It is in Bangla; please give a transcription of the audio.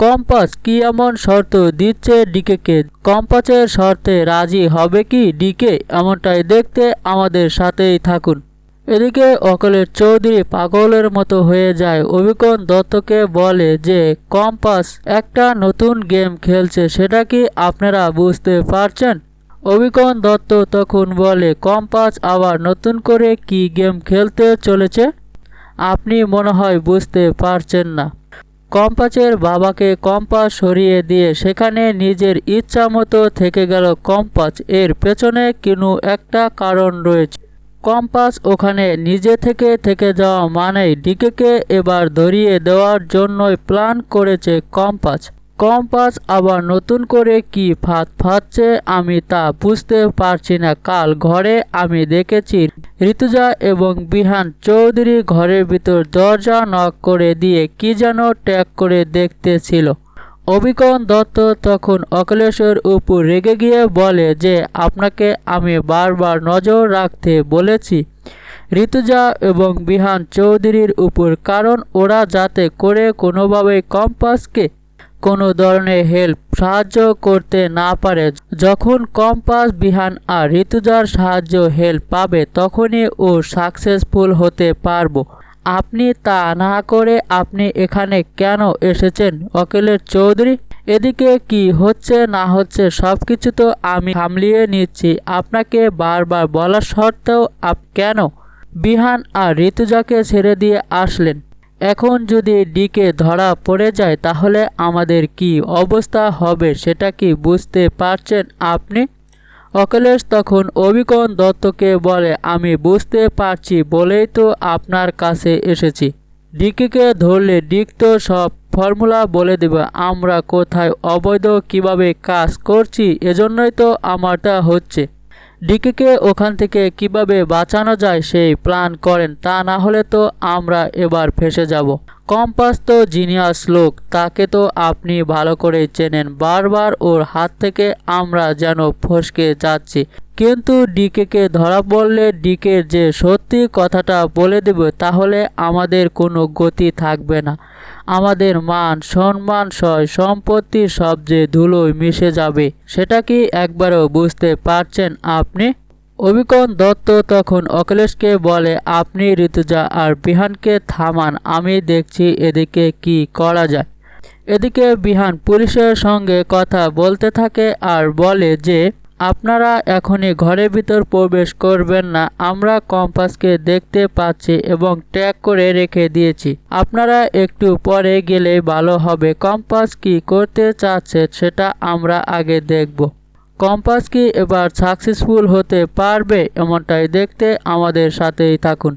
কম্পাস কি এমন শর্ত দিচ্ছে ডিকেকে? কম্পাসের শর্তে রাজি হবে কি ডিকে? এমনটাই দেখতে আমাদের সাথেই থাকুন। এদিকে অকলেশ চৌধুরী পাগলের মতো হয়ে যায়। অভিকন দত্তকে বলে যে কম্পাস একটা নতুন গেম খেলছে, সেটা কি আপনারা বুঝতে পারছেন? অভিকন দত্ত তখন বলে, কম্পাস আবার নতুন করে কি গেম খেলতে চলেছে? আপনি মনে হয় বুঝতে পারছেন না। কম্পাসের বাবাকে কম্পাস সরিয়ে দিয়ে সেখানে নিজের ইচ্ছা মতো থেকে গেল কম্পাস। এর পেছনে কোনো একটা কারণ রয়েছে। কম্পাস ওখানে নিজে থেকে যাওয়া মানেই ডিকেকে এবার ধরিয়ে দেওয়ার জন্যই প্ল্যান করেছে কম্পাস। কম্পাস আবার নতুন করে কি ফাঁদ ফাঁদছে আমি তা বুঝতে পারছি না। কাল ঘরে আমি দেখেছি ঋতুজা এবং বিহান চৌধুরী ঘরের ভিতর দরজা নক করে দিয়ে কি যেন ট্যাগ করে দেখতেছিল। অভিকন দত্ত তখন অখিলেশের উপর রেগে গিয়ে বলে যে আপনাকে আমি বারবার নজর রাখতে বলেছি ঋতুজা এবং বিহান চৌধুরীর উপর, কারণ ওরা যাতে করে কোনোভাবেই কম্পাসকে কোনো ধরনের সাহায্য করতে না পারে। যখন কম্পাস বিহান আর ঋতুজার সাহায্য পাবে তখনই ও সাকসেসফুল হতে পারবো। আপনি তা না করে আপনি এখানে কেন এসেছেন অখিলেশ চৌধুরী? এদিকে কি হচ্ছে না হচ্ছে সবকিছু তো আমি সামলিয়ে নিচ্ছি। আপনাকে বারবার বলা সত্ত্বেও কেন বিহান আর ঋতুজাকে ছেড়ে দিয়ে আসলেন? এখন যদি ডিকে ধরা পড়ে যায় তাহলে আমাদের কি অবস্থা হবে সেটা কি বুঝতে পারছেন আপনি? অখিলেশ তখন অভিকন দত্তকে বলে, আমি বুঝতে পারছি বলেই তো আপনার কাছে এসেছি। ডিকেকে ধরলে ডিক তো সব ফর্মুলা বলে দেবে আমরা কোথায় অবৈধ কিভাবে কাজ করছি, এজন্যই তো আমারটা হচ্ছে। ডিকেকে ওখান থেকে কিভাবে বাঁচানো যায় সেই প্ল্যান করেন, তা না হলে তো আমরা এবার ফেসে যাব। কম্পাস তো জিনিয়াস লোক, তাকে তো আপনি ভালো করে চেনেন। বারবার ওর হাত থেকে আমরা যেন ফসকে যাচ্ছি, কিন্তু ডিকেকে ধরা পড়লে ডিকের যে সত্যি কথাটা বলে দেবে তাহলে আমাদের কোনো গতি থাকবে না। আমাদের মান সম্মান সয় সম্পত্তি সব যে ধুলোয় মিশে যাবে, সেটা কি একবারও বুঝতে পারছেন আপনি? অভিকন দত্ত তখন অখিলেশকে বলে, আপনি ঋতুজা আর বিহানকে থামান, আমি দেখছি এদিকে কি করা যায়। এদিকে বিহান পুলিশের সঙ্গে কথা বলতে থাকে আর বলে যে আপনারা এখনই ঘরের ভিতর প্রবেশ করবেন না। আমরা কম্পাসকে দেখতে পাচ্ছি এবং ট্যাগ করে রেখে দিয়েছি। আপনারা একটু পরে গেলে ভালো হবে। কম্পাস কি করতে চাচ্ছে সেটা আমরা আগে দেখব। কম্পাস কি এবার সাকসেসফুল হতে পারবে? এমনটাই দেখতে আমাদের সাথেই থাকুন।